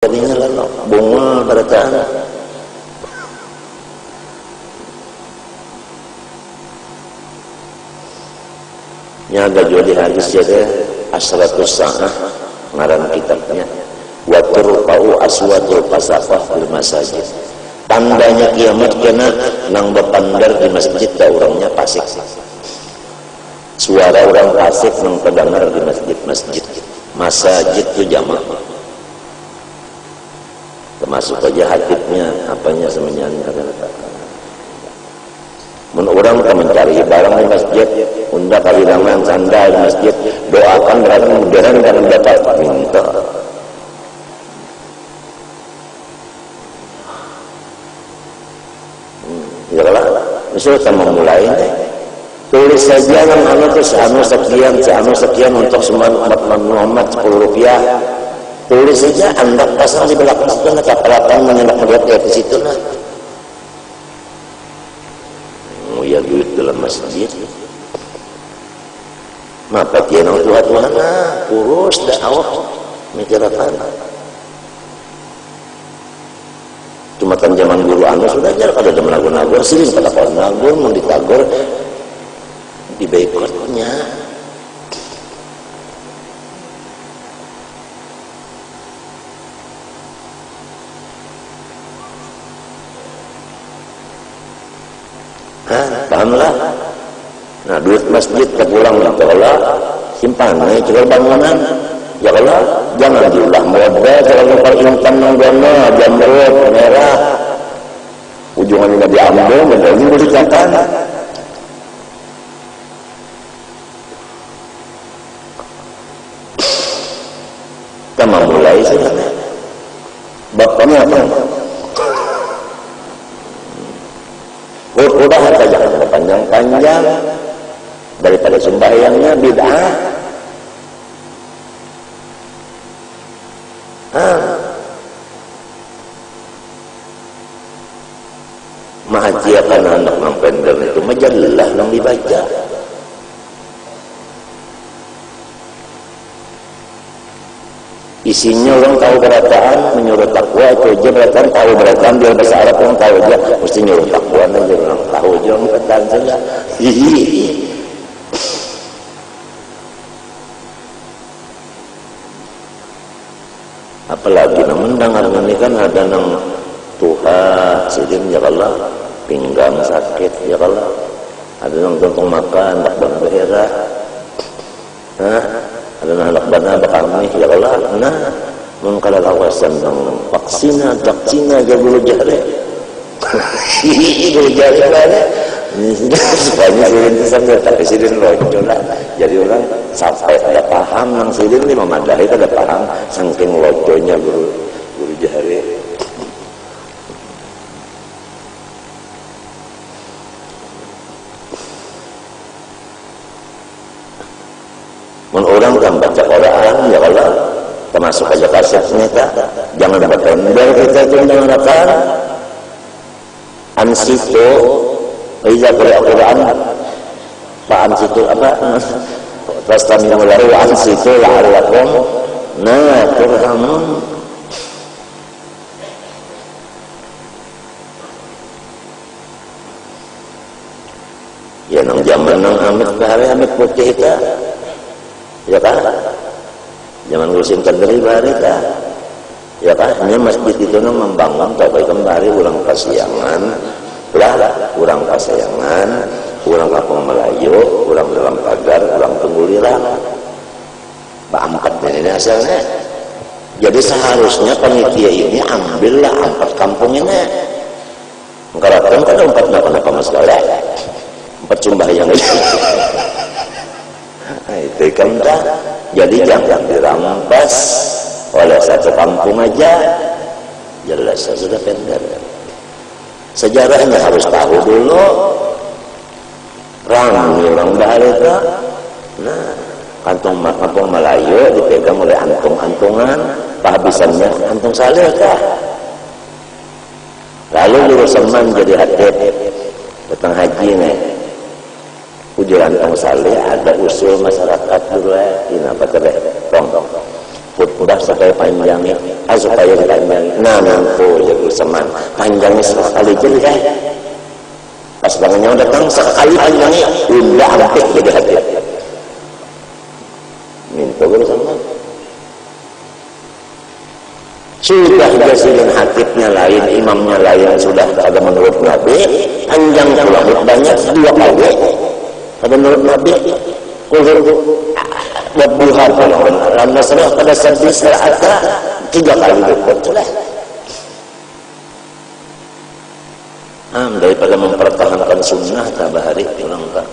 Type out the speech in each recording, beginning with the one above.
tadinya lalu bunga barataan nya ada juga di hadis jadi asratus sa'ah ngaran kitabnya wa turfa'u aswatul qasafah fil masajid, tandanya kiamat kena nang bepandar di masjid da orangnya pasik, suara orang pasik nang terdengar di masjid masajid itu jamak, termasuk aja hatibnya apanya semuanya. Mun orang kan mencari barang di masjid, unda kehilangan sandal di masjid, doakan berarti mudahan dan dapat minta. Ya lah, misalnya kita memulai, tulis saja yang itu seanu sekian untuk semua umat Muhammad 10 rupiah. Tulis saja, anda pasang di belakang situ, nak kapalakan menyendak melihat di situ nah. Ya duit dalam masjid maka dia nang Tuhan urus dakwah mikirkan cuma kan zaman guru anu sudah aja kada ada menagur sini kata kalau nagur mau ditagur di boikotnya pahamlah. Nah duit masjid terpulang ya Allah simpan jual bangunan ya Allah jangan diulah modal kalau intan nanggono jamrut merah ujungannya diambil modalnya dikatakan kita mulai saja bapaknya apa udah saja panjang-panjang daripada sembahyangnya bid'ah. Mahajiakan anak mampender itu majalah yang dibaca. Isinya orang tahu berataan menyuruh takwa itu aja berataan tahu berataan dia bahasa Arab orang tahu aja mesti nyuruh takwa aja orang tahu aja orang berataan saja apalagi namun dengar ini kan ada nang Tuhan sidin ya Allah pinggang sakit ya Allah ada nang tuntung makan tak bang daerah ada anak bana kami ya Allah nah mun kala kawasan nang vaksina vakcina aja guru jare guru jare lah supaya sidin sampai tapi sidin lonjol lah jadi orang sampai ada paham nang sidin ni memadai ada paham saking lojonya guru jare orang kan baca Quran ya Allah termasuk aja kasetnya tak jangan bertender kita itu mengatakan ansito iza Quran pak ansito apa terus kami mulai ansito la'allakum turhamun ya nang zaman nang amit bahari amit putih kita ya kan zaman ngurusin kendari bahari kan ya kan ini masjid itu membangun tapi kembali orang kasiangan lah orang kasayangan orang kampung Melayu orang dalam pagar orang tungguliran bangkat ini asalnya jadi seharusnya panitia ini ambillah 4 kampung ini mengharapkan kada 4 kenapa masalah 4 sembahyang itu kan dah jadi jangan dirampas oleh satu kampung aja jelas sudah pendek sejarahnya harus tahu dulu orang bahari itu nah kampung Melayu dipegang oleh antung-antungan kehabisannya antung saleh kah lalu jurusan jadi hatib datang haji nih ujian antung saleh ada usul masyarakat dulu ini apa tadi tong khutbah supaya panjangnya, supaya panjangnya. Nah, mampu jadi seman panjangnya sekali jadi kan. Pas bangunnya datang sekali panjangnya, udah hampir jadi hati. Minta bersama. Sudah jasirin hatibnya lain, imamnya lain, sudah pada menurut Nabi, panjang pula banyak 2 kali. Pada menurut Nabi, berbuha pula. Lama serah pada sedih serata 3 kali berbuat. Daripada mempertahankan sunnah tabahari pulang tak.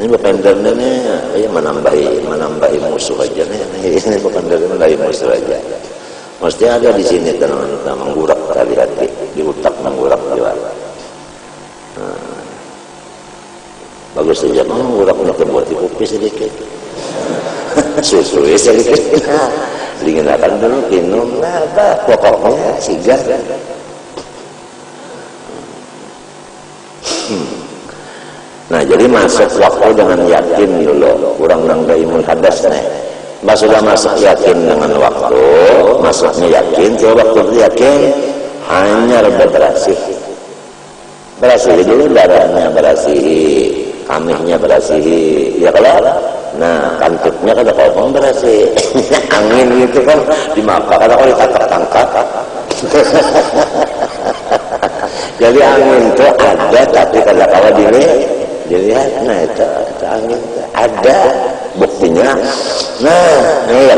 Ini berpendarnya nih, menambahi musuh aja nih. Ini berpendarnya menambahi musuh aja. Mesti ada di sini teman-teman menggurak tali hati, di otak menggurak juga. Bagus saja mengguraknya buat di kopi sedikit. Susu sedikit. Dinginkan dulu, minum apa pokoknya sigar. Nah, jadi masuk waktu dengan yakin dulu, kurang nanggaimul hadas nih. Sudah masuk yakin dengan waktu, masuknya yakin, coba waktu itu yakin, hanya berasih. Berasih dulu darahnya berasih, kamihnya berasih, ya kalau, nah kantutnya kada kopong berasih, angin gitu kan dimakan, kada kalau ditangkap. Jadi angin itu ada tapi kada kalah dilihat, nah itu angin ada buktinya. Nah ini ya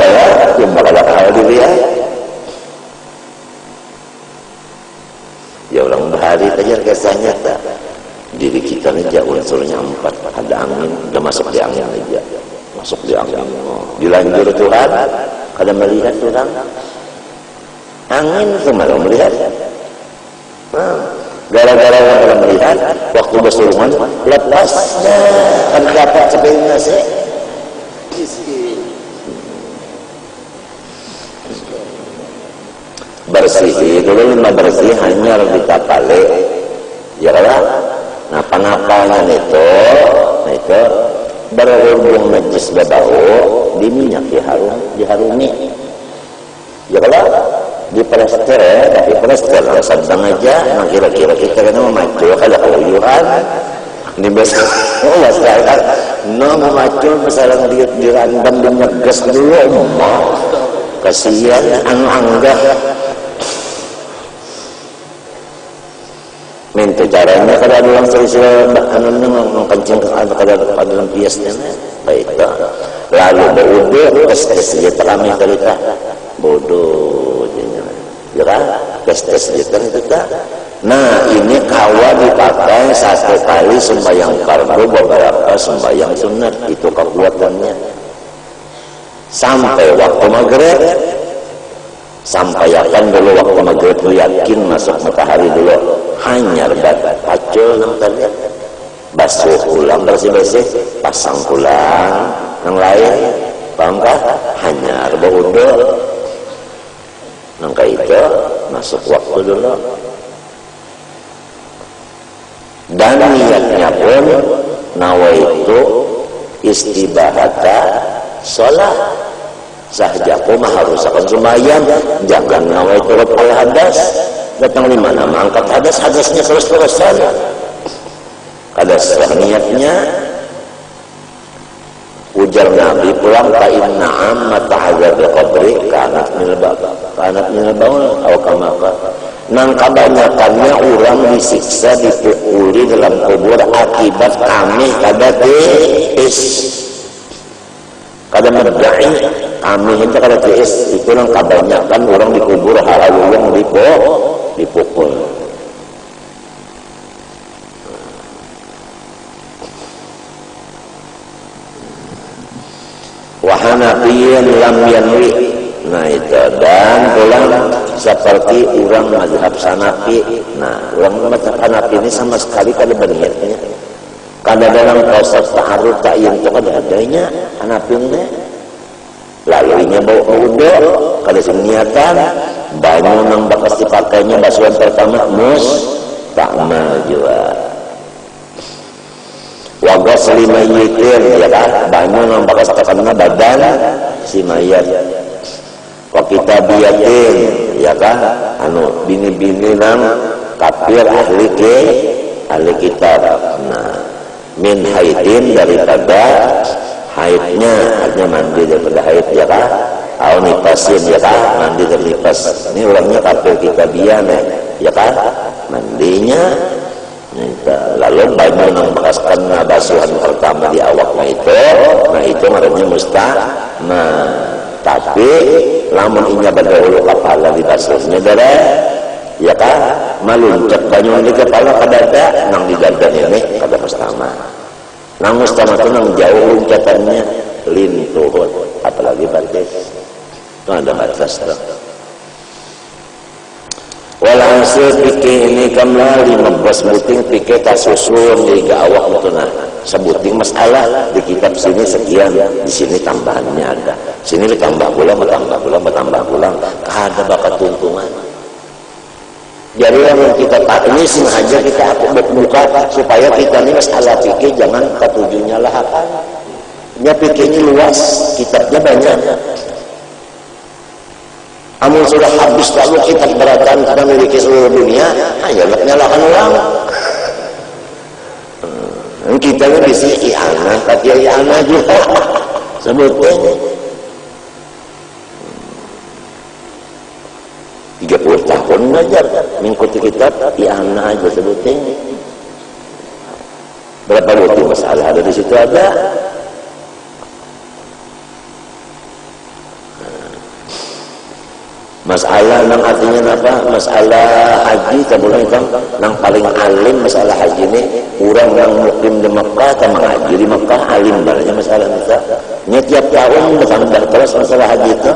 cuma kada kalah dilihat. Ya orang bahari aja kesannya tak. Diri kita ini jauh unsurnya 4, ada angin, udah masuk di angin aja, masuk di angin. Dilanjur Tuhan, kada melihat Tuhan, angin itu malah melihat. Gara-gara kada melihat, waktu bersulungan lepasnya, kan dapat sepenya sih. Bersih dulu, bersih hanya kita balik, ya kan? Nah, panapanya itu berhubung najis berbau, diminyak diharumi, ya kan? Diplester, sedang aja. Nah, kira-kira kita kena memacu kalau keluyuran. Ini besar, masalah, memacu masalah dirandam dinyeges dulu, kasihan, anggah. Minta caranya kalau ada orang sering-sering mengkencing ke dalam biasnya, baik. Lalu berwudu, tes dia terami kita, bodoh, ya kan? Tes dia itu tak. Nah ini kawa dipakai 1 kali sembahyang fardu, beberapa sembahyang sunat, itu kekuatannya. Sampai waktu maghrib. Sampaikan dulu waktu maghrib itu yakin masuk matahari dulu, hanya pacul yang tadi basuh ulang bersih-bersih, pasang ulang yang lain, paham kah? Hanya berwudu, nangka itu masuk waktu dulu. Dan niatnya pun nawaitu istibahata sholat. Sahjaku mah harus akan sembahyang, jangan nawaitu raf'ul hadas. Datang di mana mengangkat hadasnya terus-terusan. Hadas niatnya ujar Nabi pulang fa inna ammata azab qabri kanat minal baul atau kamaka. Nang kebanyakannya orang disiksa, dipukuli dalam kubur akibat kami kada tiis, kada merdai. Kami itu kada tiis, itu yang kebanyakan orang dikubur halalu yang dipukul. Wahanafiyin lam yanwi. Nah itu, dan pulang seperti orang mazhab Hanafi. Nah orang mazhab Hanafi ini sama sekali kada berniatnya, kada dalam proses ta'aruf ta'yin itu kada adanya Hanafi ini. Lalu ini bawa wudu, kada seniatan, banyu nang bakas dipakainya basuhan pertama musta'mal juga. Wa ghusli mayyitin, ya kan, banyu nang bakas terkena badan si mayat. Wa kitabiyatin, ya kan, anu bini-bini nang kafir ahli kitab. Nah, min haidin, daripada haidnya, artinya mandi daripada haid, ya kan, au nipasin, ya kan, mandi dari nipas. Ini orangnya kafir kitabian, ya kan, mandinya. Lalu banyu yang bekas kena basuhan pertama di awaknya itu, nah itu namanya musta'mal. Tapi lamun inya berdahulu kepala dibasuhnya darah, ya kan, meluncat banyu di kepala ke dada, nang di dada ini kada musta'mal. Nang musta'mal itu nang jauh luncatannya lintuh, apalagi batas. Itu ada batas tuh. Walhasil pikir ini kembali membahas sebuting pikir kasusun di awak itu. Nah, sebuting masalah di kitab sini sekian, di sini tambahannya ada, sini ditambah pulang, bertambah pulang, ada bakat tuntungan. Jadi yang kita tak ini sengaja kita buka supaya kita ini masalah pikir jangan ketujuhnya lah apa. Nya pikirnya luas, kitabnya banyak. Amun sudah habis lalu kita beratan kita memiliki seluruh dunia, ya nyalakan orang. Kita ini bisa i'anah, tapi i'anah juga sebutnya 30 tahun belajar mengikuti kitab i'anah aja sebutnya. Berapa bukti masalah ada di situ ada. Masalah nang artinya apa? Masalah haji kemudian kan nang paling alim masalah haji ini orang yang mukim di Mekah sama haji di Mekah alim banget masalah kita. Nya tiap tahun bertambah terus masalah haji itu.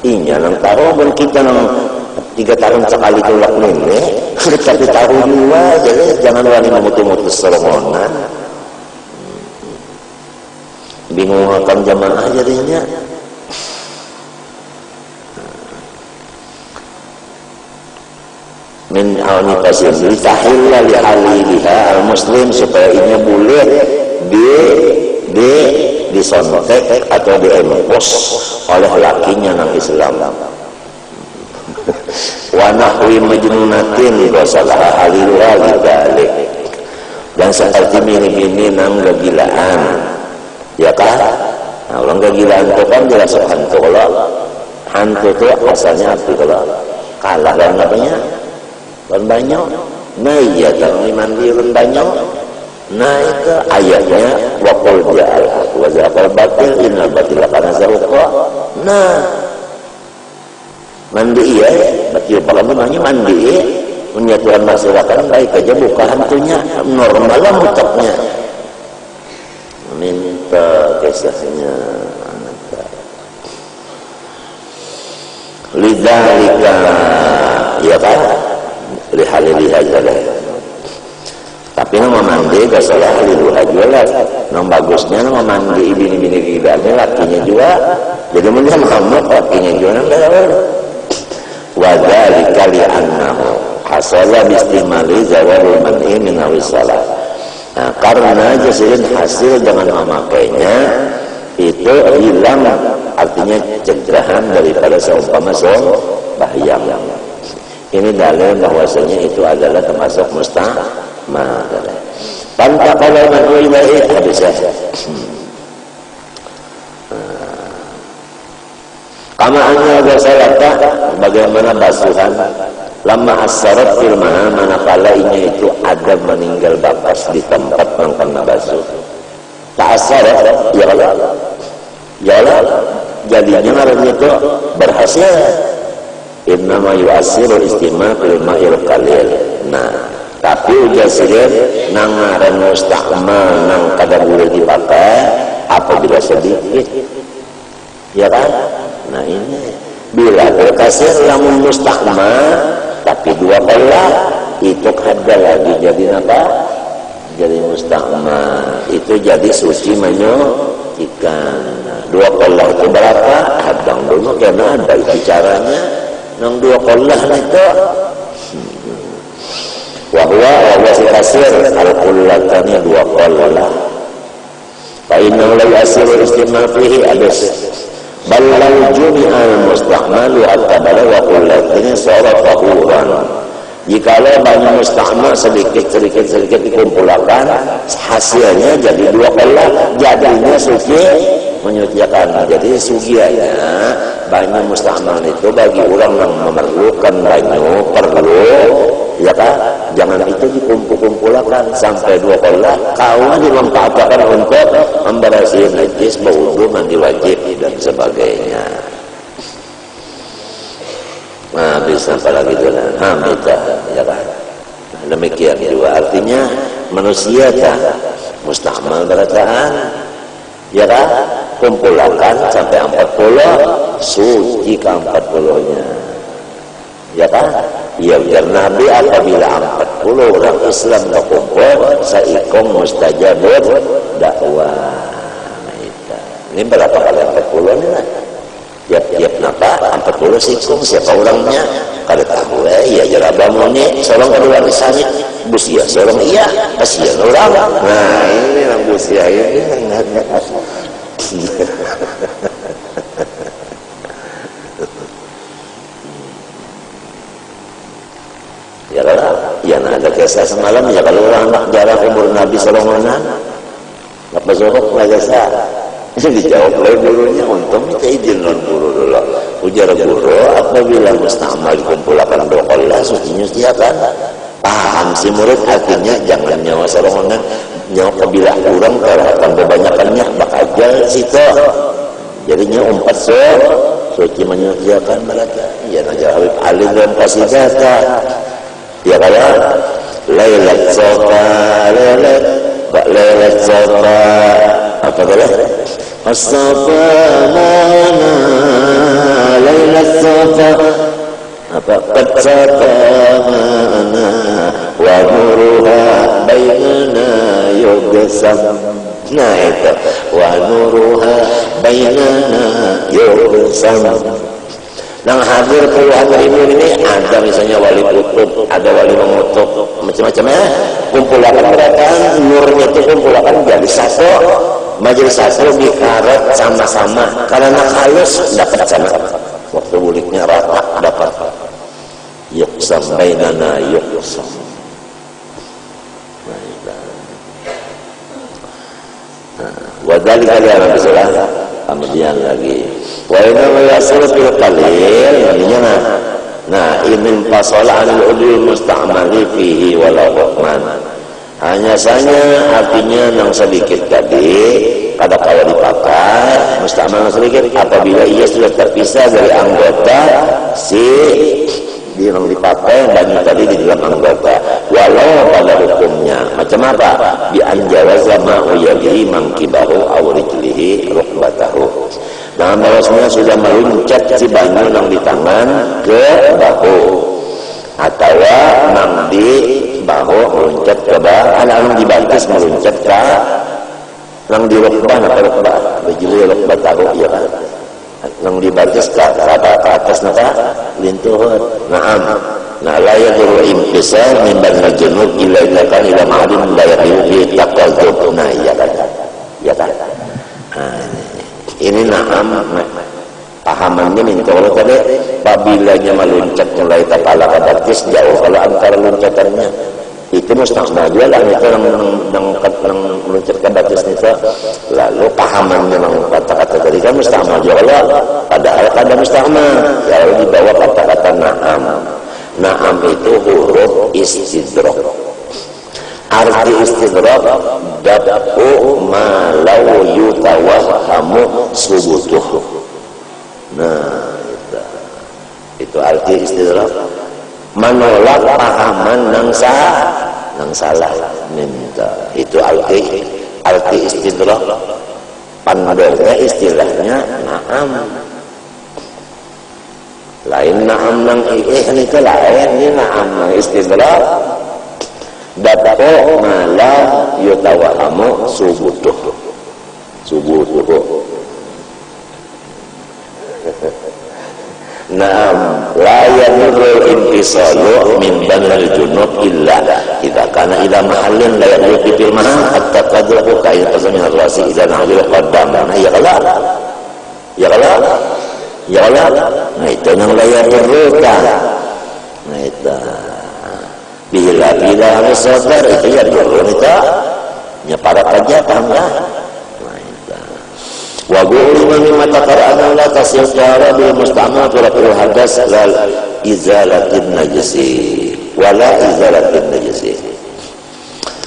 Inya nang tahu pun kita nang 3 tahun sekali tulak ini, tapi tahu juga jadi jangan wani memutus serongonan. Bingung akan jamaah jadinya. Min al-nifasin litahilla li haliliha al-muslim supaya ini boleh disontek atau diempos oleh lakinya nang Islam. Wa nahwi majnunatin qasalah haliluha lidalik. Dan seperti bini-bini nang kegilaan, ya kan? Nah, orang kegilaan itu kan jelas hantu. Kalau hantu itu asalnya apa kalau kalah dan apanya? Len banyak, nah iya jangan mandi len banyak. Nah itu ayatnya waqul ja'al haq wa zaqal batil innal batila kana zahuqa. Nah mandi iya, batil pakai mandi menyatukan masyarakat baik aja buka hantunya normal lah mutaknya. Minta kisahnya lidzalika ya kan lihaliliha jalan. Tapi nama mandi gak salah haliluha jualan. Nama bagusnya nama mandi bini-bini gilanya lakinya juga. Jadi menjadi Muhammad lakinya juga wadhalika li'annahu hasala bistimali zawalul man'i minawis salat. Nah karena jasirin hasil jangan memakainya itu hilang, artinya cegerahan daripada seumpama bahayang. Ini dalil bahwasanya itu adalah termasuk musta'mal. Pantaqala man ilaihi hadisah. Kama anna basalata bagaimana basuhan lama asyarat fil maha manakala ini itu ada meninggal bakas di tempat yang kena basuh. Tak asyarat ya Allah jadinya namanya itu berhasil. Innama yu'asiru istima' fil ma'il qalil. Nah, tapi ujasirin nang ngaran musta'mal nang kada boleh dipakai apabila sedikit. Ya kan? Nah ini bila berkasir lamun musta'mal tapi 2 kali itu kada lagi jadi apa? Jadi musta'mal. Itu jadi suci menyucikan. 2 kali itu berapa? Hadang dulu karena ada itu caranya. Nang 2 kolah itu wa si kasir al-qullatani dua qallah fa innahu la yasiru istimal fihi adus bal law jumi'a al-musta'malu hatta balagha qullatani sara tahuran. Jikalau banyak musta'mal sedikit dikumpulkan, hasilnya jadi dua qallah, jadinya suci menyucikan. Jadi sugianya banyak musta'mal itu bagi orang yang memerlukan banyak perlu, ya kan? Jangan itu dikumpul-kumpulkan sampai dua qallah, kau dimanfaatkan untuk membersih najis, berwudu, mandi wajib dan sebagainya. Nah, bisa apalagi itu lah, kita, ya kan? Demikian juga artinya manusia kan musta'mal berataan, ya kan? Kumpulkan sampai 40, suci ke 40-nya, ya kan? Ya biar Nabi apabila 40 orang Islam berkumpul, saikum mustajabut dakwah. Ini berapa kali 40 ini lah? Tiap napa 40 sikum siapa orangnya kada tahu ya jaraba moni sorong kedua disani busia sorong iya kasihan orang. Nah ini yang busia ini ya lah ya ada kisah semalam ya kalau orang nak jarang umur Nabi sallallahu alaihi wasallam apa zorok kisah ini dijawab oleh gurunya, untung minta izin non guru dulu. Ujar guru, apabila musta'mal dikumpulkan dua qallah, sucinya siakan. Paham si murid artinya jangan nyawa serongan, nyawa kabilah kurang karena kebanyakannya bakal situ. Jadinya umpat suci menyucikan mereka. Ya najar Habib Ali dalam kasidata. Ya kaya Lailat Sofa, Lailat Sofa, apa kaya? As-safa mana Lailat Safa apa qad-safa mana wa nuruha bainana yugsam. Nah itu wa nuruha bainana yugsam. Yang hadir puluhan ribu ini ada misalnya wali kutub, ada wali mengutuk, macam-macam ya. Kumpulkan mereka, nurnya itu kumpulkan jadi satu, majelis satu dikaret sama-sama. Karena halus dapat sama, waktu buliknya rata dapat. Yuksam bainana yuksam. Wadali kalian bisalah, kemudian lagi. Wa inna yasir fil qalil artinya nah in fasala anil udul musta'mali fihi wala hukman. Hanya saja artinya yang sedikit tadi kada kalau dipakai musta'mal sedikit apabila ia sudah terpisah dari anggota si yang dipakai banyak tadi di dalam anggota walau pada hukumnya macam apa bi anjawaza ma'u yadihi mangkibahu aw rijlihi rukbatahu. Nah, maksudnya sudah meluncat si banyu yang di tangan ke bahu atau nang di bahu meluncat ke bahu nang di batis meluncat ke nang di rukbah apa rukbah bejuli rukbah tahu ya kan nang di batis ke atas napa lintuhur naam nah la yadru impisal min banil junub ila ilakan ila ma'adin la yaqi taqaddum nah ya kan ini naam pahamannya minta Allah tadi apabila meluncat mulai kepala ke batis jauh kalau antara luncatannya itu mustahil jualan itu yang meluncat ke batis itu lalu pahamannya yang kata-kata tadi kan mustahil jualan padahal ada mustahil ya dibawa kata-kata naam itu huruf istidrak. Arti istidrak dapu ma law yutawahhamu subutuh. Nah, itu arti istidrak. Menolak pahaman yang salah minta. Itu arti istidrak. Pandarnya istilahnya na'am. Lain na'am nang itu lain ini na'am nang istidrak. Dapo malam yutawahamu subutuh Naam la yadurul istisalu min banil junub illa idza kana ila mahallin la yadruku fil mahal hatta tadruku kain tasmi ar-rasi ila nahwil qaddam. Nah ya kala nah itu yang layak berruka. Nah itu bila harus sabar itu ya dulu itu nyeparat aja tangga. Nah itu wa gulima mimma taqara'ana la tasir cara bil musta'mal turaqul hadas lal izalatin najisi wala izalatin najisi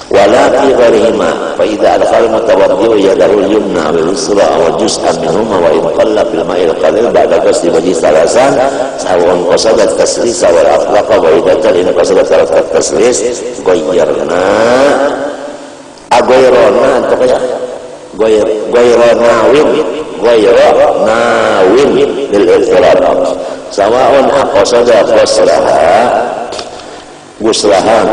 wala fi gharihima fa idza adkhala mutawaddi'u yadahu al-yumna wal yusra wa juz'an minhuma wa in qalla bil ma'il qalil ba'da qasdi wajhi salasan sawan qasadat taslis wal aflaqa wa idza in qasadat taslis ghayyarna agoyrona untuk ya goyronawin lil iftirad sawaun aqasada guslaha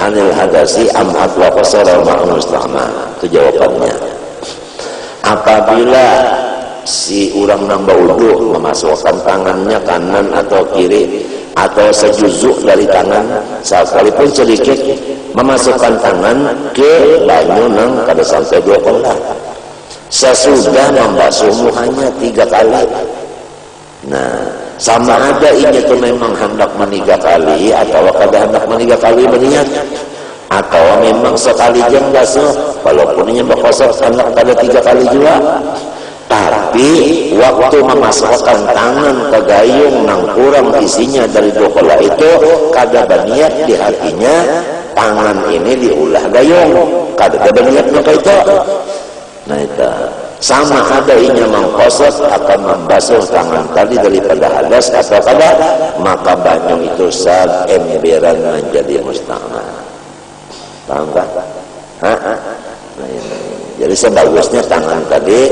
anil hadasi am atwa qasara ma'un musta'mal. Itu jawabannya. Apabila si urang nambah wudu memasukkan tangannya kanan atau kiri atau sejuzuk dari tangan sekalipun sedikit memasukkan tangan ke banyu nang kada sampai 2 kolah sesudah membasuh muhanya 3 kali. Nah sama ada ini itu memang hendak 3 kali atau kada hendak 3 kali berniat atau memang sekali jam basuh walaupun ini berkosok hendak kada 3 kali juga. Tapi waktu memasukkan tangan ke gayung nang kurang isinya dari 2 kolah itu kada berniat di hatinya tangan ini diulah gayung, kada berniat maka itu. Nah itu sama ada inya mengkosot akan membasuh tangan tadi daripada hadas atau kada maka banyu itu sab emberan menjadi musta'mal. Paham tak? Nah ini. Jadi sebagusnya tangan tadi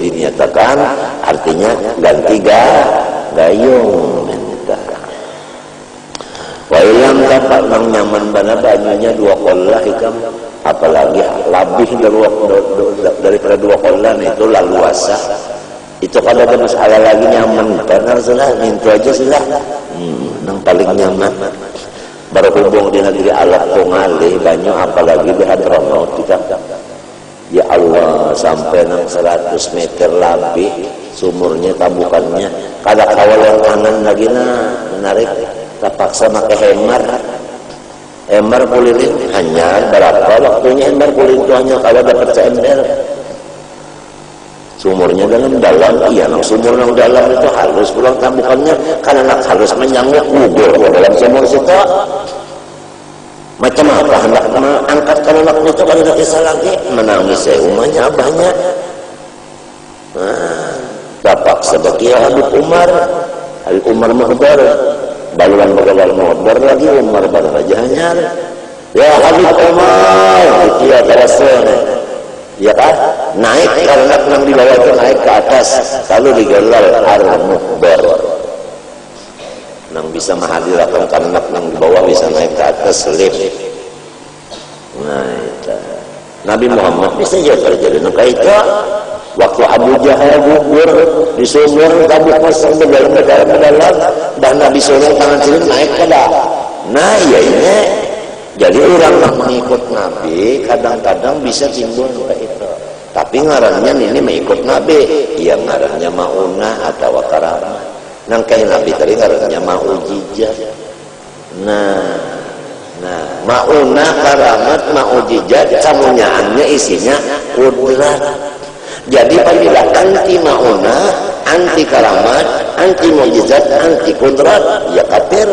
dinyatakan artinya ganti gayung. Wa ilam dapat nang nyaman bana banyunya 2 kolah ikam apalagi lebih daripada 2 kolah itu laluasa. Itu kalau ada masalah lagi nyaman benar sudah itu aja sudah. Nang paling nyaman berhubung di negeri alat tungalih banyu apalagi di Hadramaut kita. Ya Allah sampai nang 100 meter lebih sumurnya tabukannya kada kawal yang kanan lagi menarik terpaksa pakai hemar pulilin hanya berapa waktunya hemar pulilin itu hanya kalau dapat seember sumurnya dalam iya nang sumur nang dalam itu halus pulang tabukannya karena halus menyangkut gugur dalam sumur situ. Macam apa hendak angkat kalau anaknya itu kalau kisah lagi menangis umahnya abahnya. Bapak sebagai Habib Umar Muhdar baluan bagawal Muhdar lagi Umar baru aja hanya ya Habib Umar dia terasnya ya kan naik karena nang di bawah itu naik ke atas lalu digelar Muhdar nang bisa menghadirkan karena nang di bawah bisa naik ke atas lift. Nah itu Nabi Muhammad bisa juga terjadi maka itu waktu Abu Jahal gugur di sumur tabuk pasang ke dalam dan Nabi suruh tangan sini naik ke dah. Nah iya ini jadi orang yang mengikut Nabi kadang-kadang bisa timbul kayak itu tapi ngarannya ini mengikut Nabi ya ngarannya maunah atau karamah nang kayak Nabi tadi ngarannya ma'ujijah. Nah maunah karamat ma'ujijah samunyaannya isinya kudrat. Jadi apabila anti maunah, anti karamat, anti mujizat, anti kudrat, ya kafir.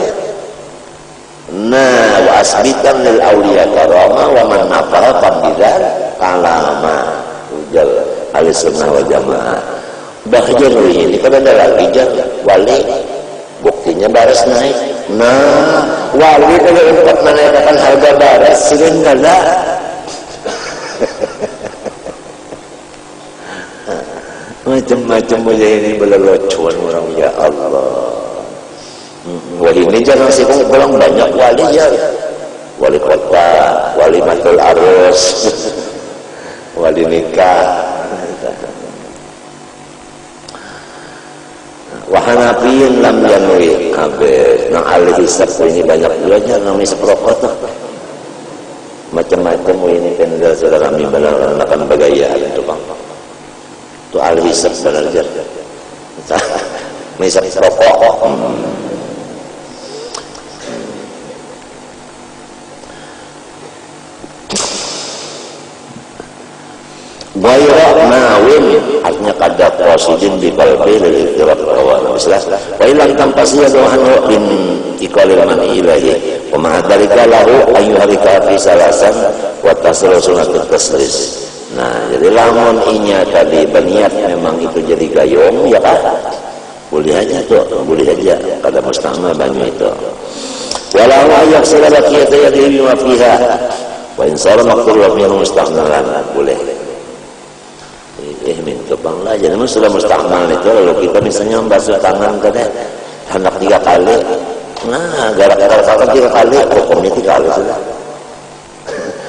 Nah, wa asbitan lil awliya karama wa man nafaha fabidal kalama. Ujal ahlussunnah wal jamaah. Bahjur ini kan ada lagi wali buktinya baras naik. Nah, wali kalau untuk menaikkan harga baras sering kada. Macam-macam aja ini berlelucuan orang ya Allah. Wah ini jangan sibuk pulang banyak wali ya, wali kota, wali matul arus, wali nikah. Wa Hanafiyin lam yanwi habis. Nang ahli hisab ini banyak belajar nang hisab rokok tuh. Macam-macam ini pendal saudara kami akan bergaya itu bang. Itu ahli hisab belajar. Hisab rokok. Ghaira ma'win artinya kada qasidin bi qalbi lil ittirab awal mislah wa illam tampasiya dohan bin iqalil man ilahi wa ma dzalika lahu ayyuhalika fi salasan wa tasru sunatut tasris. Nah jadi lamun inya tadi berniat memang itu jadi gayung ya kan boleh aja tuh boleh aja kada mustahmal banyu itu walau ayak salat qiyata yadi wa fiha wa in sara maqtul wa fiha mustahmalan boleh. Minta banglah jadi sudah mustahmal itu lalu kita misalnya membasuh tangan kan hendak 3 kali nah gara-gara 3 kali hukumnya 3 kali sudah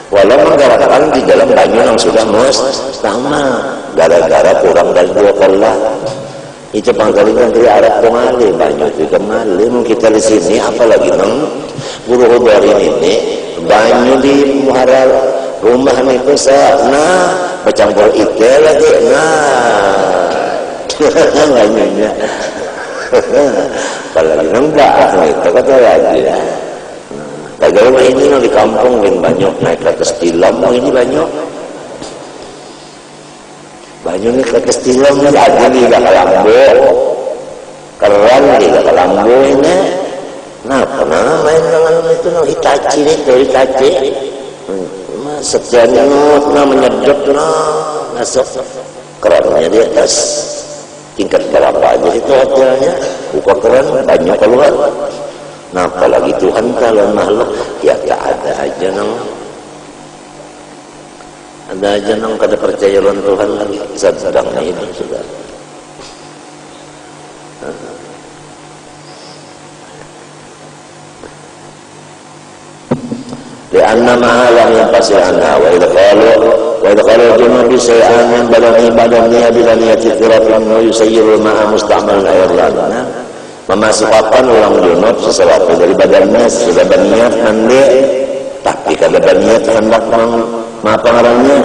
walaupun gara-gara di dalam banyu yang sudah mustahmal gara-gara kurang dari 2 kali itu pangkalikan dari Arab kemali banyu itu kemali kita di sini apalagi nang buru hari ini banyu di muara rumah itu nah bercampur ikan lagi banyunya apalagi nembak itu kata lagi ya bagaimana ini di kampung banyak naik ke atas tilam ini banyak banyu ini ke atas tilam lagi di Kalambo keren di Kalambo ini nah pernah main dengan itu Hitachi itu Hitachi sekian nah menyedot masuk kerannya di atas tingkat berapa aja itu hotelnya buka keran banyak keluar nah apalagi Tuhan kalau makhluk ya tak ada aja nang kada percaya lawan Tuhan lagi sedangnya itu sudah lianna ma'alam yang pasir anha wa idkhalu junubi say'an min badani badannya bila niyati tirafin wa yusayyirul ma'a musta'mal airlan memasukkan orang junub sesuatu dari badannya sudah berniat mandi tapi kada berniat hendak pengarangnya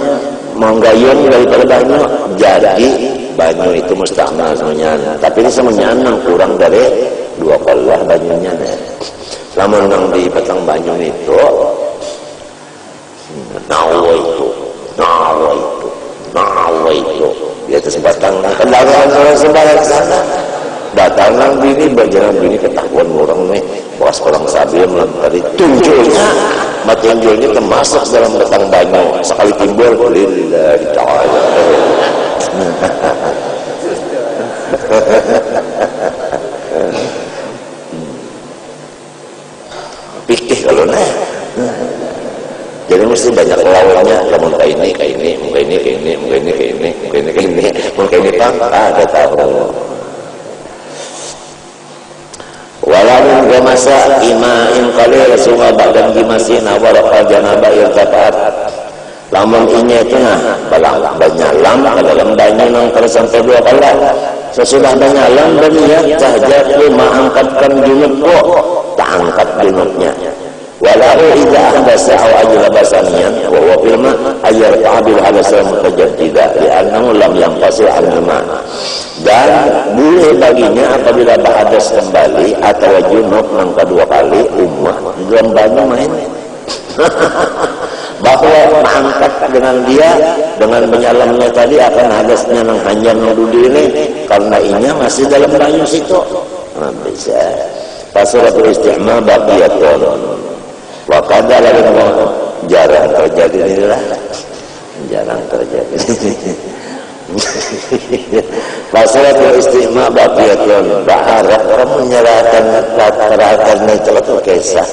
menggayung daripada banyu jadi banyu itu musta'mal semuanya tapi ini semuanya kurang dari 2 kali banyunya lamun nang di batang banyu itu nawa itu di atas batang kendaraan orang sembarang sana datangan bini berjalan bini ketahuan orang nih bekas orang sabil melempari tunjulnya tunjulnya termasuk dalam batang banyu sekali timbul lillahi ta'ala pikir kalau jadi mesti banyak lawannya namun kayak ini ada tahu walaupun gamasa ima'in qalil sunga badan gimasin awal janabah irtafaat lamun inya itu banyalam dalam banyak nang terus sampai 2 kali sesudah banyalam berniat tahjatu mengangkatkan junub kok tak angkat junubnya walau idza ahdatsa aw ajla basaniyan wa huwa fil ma ayyar qabil hadasa mutajaddida li'annahu lam yanfasil 'anil ma dan boleh baginya apabila hadas kembali atau junub yang kedua kali ummah di dalam banyu main bahwa mengangkat dengan dia dengan menyalamnya tadi akan hadasnya nang hanyar nududi ini karena inya masih dalam banyu situ bisa fasuratul istihma baqiyatun wa qadha lagi jarang terjadi inilah jarang terjadi fasuratul istihma baqiyatun bahara orang menyerahkan rata-ratanya itu kisah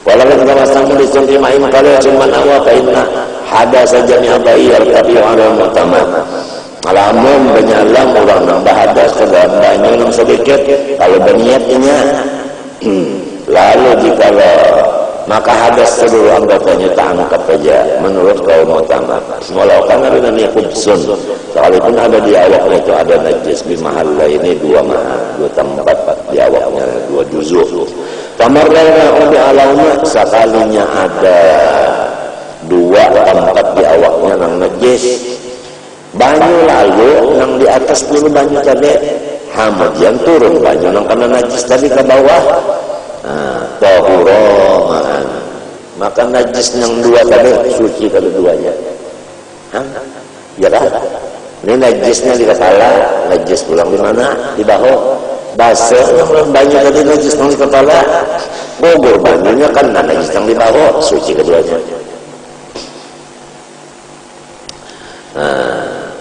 walaupun kama samu disunti ma'im kalau cuma awal kainna hadasa jami'a bayi al-kabi wa'ala mu'tamad alamun banyalam orang nambah hadas ke dalam banyu yang sedikit kalau berniatnya lalu jika maka hadas seluruh anggotanya tangkap aja menurut kaum utama. Walau kan ada namanya kubsun, sekalipun ada di awaknya itu ada najis, bimahalla ini dua tempat di awaknya, dua juzuk. Tamarrana ubi alauna, sekalinya ada dua tempat di awaknya yang najis, banyu lalu yang di atas dulu banyu tadi kemudian turun banyu yang kena najis tadi ke bawah, tahuromaan, maka najis yang dua tadi suci kedua-duanya. Ya kan? Ini najisnya di kepala, najis pulang di mana? Di bahu. Basah yang banyu tadi najis yang di kepala, gugur banyunya kan najis yang di bahu, suci keduanya.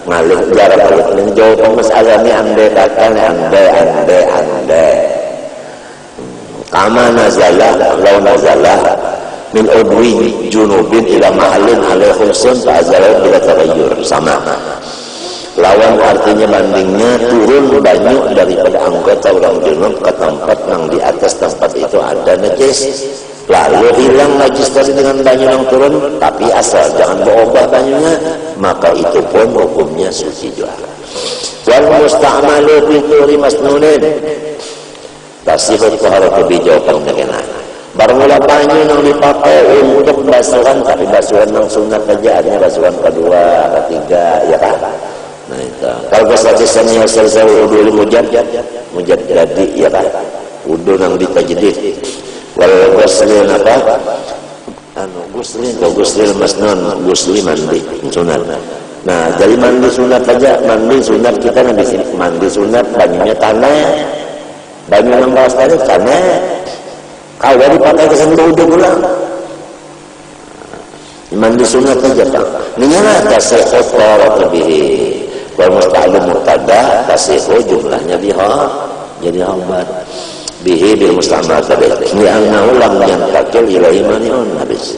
Ngalih jarak balik menjauh masalah ini ande kama nazalah law nazalah min udwi junubin ila mahallin alaihi khumsun fa'azalah bila taghayyur, sama lawan artinya bandingnya turun banyu daripada anggota orang junub ke tempat yang di atas tempat itu ada najis, lalu hilang najis tadi dengan banyu yang turun, tapi asal jangan berubah banyunya, maka itu pun hukumnya suci juga. Wal musta'malu fi turi masnunin tasihut taharatu bi jawaban kena. Barangkali banyu yang dipakai untuk basuhan, tapi basuhan yang sunat saja, hanya basuhan kedua, ketiga, ya kan? Nah itu. Kalau kesatisannya selesai wudu mujad jadi, ya kan? Wudu yang ditajdid. Wal ghuslin apa? Ghuslin masnun, ghuslin mandi sunat. Nah, jadi mandi sunat saja, mandi sunat kita di sini mandi sunat banyunya tanah. Banyu yang bawah tadi tanah. Kalau dipakai ke sana udah pulang. Mandi sunat saja, Pak. Ini lah tasihut lebih. Kalau musta'alu muqtada tasihut jumlahnya jadi hambat. Bihi bil musta'mal tadi li'annahu lam yantakil ilaihi mani'un habis.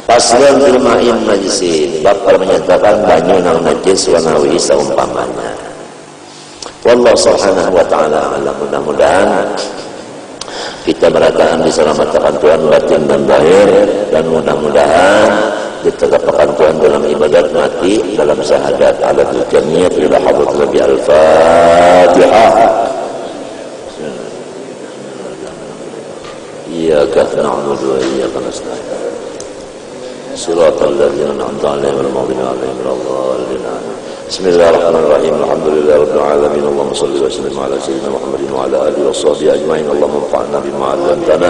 Paslan fil ma'in najisin, bab menyatakan banyu yang najis wa nawi seumpamanya. Wallahu subhanahu wa ta'ala alam. Mudah-mudahan kita beratakan diselamatkan Tuhan batin dan lahir, dan mudah-mudahan ditegakkan Tuhan dalam ibadat mati dalam syahadat ala jamiyah ila hadratil bi al-Fatihah. Iyyaka na'budu wa iyyaka nasta'in. Shiratal ladzina an'amta 'alaihim ghairil maghdubi 'alaihim waladdallin. Bismillahirrahmanirrahim. Alhamdulillahirabbil alamin. Allahumma shalli wa sallim ala sayyidina Muhammadin wa ala alihi washabbihi ajma'in. Allahumma anfa'na bima 'allamtana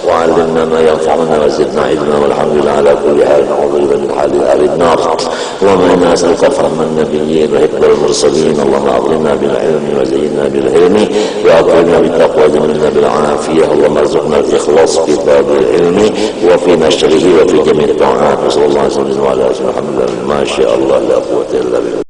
wa 'allimna ma yanfa'una wa zidna 'ilma. Walhamdulillah ala kulli hal. Na'udzu min hali ahli an-nar. Allahumma inna nas'aluka fahman nabiyyin wa hifdzal mursalin. Allahumma aghnina bil 'ilmi wa zayyinna bil hilmi wa akrina bit taqwa wa jamilna bil 'afiyah. Allahumma arzuqna al-ikhlas fi talabil ilmi wa fi nashrihi wa fi jami' at-ta'at. Sallallahu alaihi wa sallam wa ala alihi wa sahbihi. Ma syaa Allah la quwwata illa billah.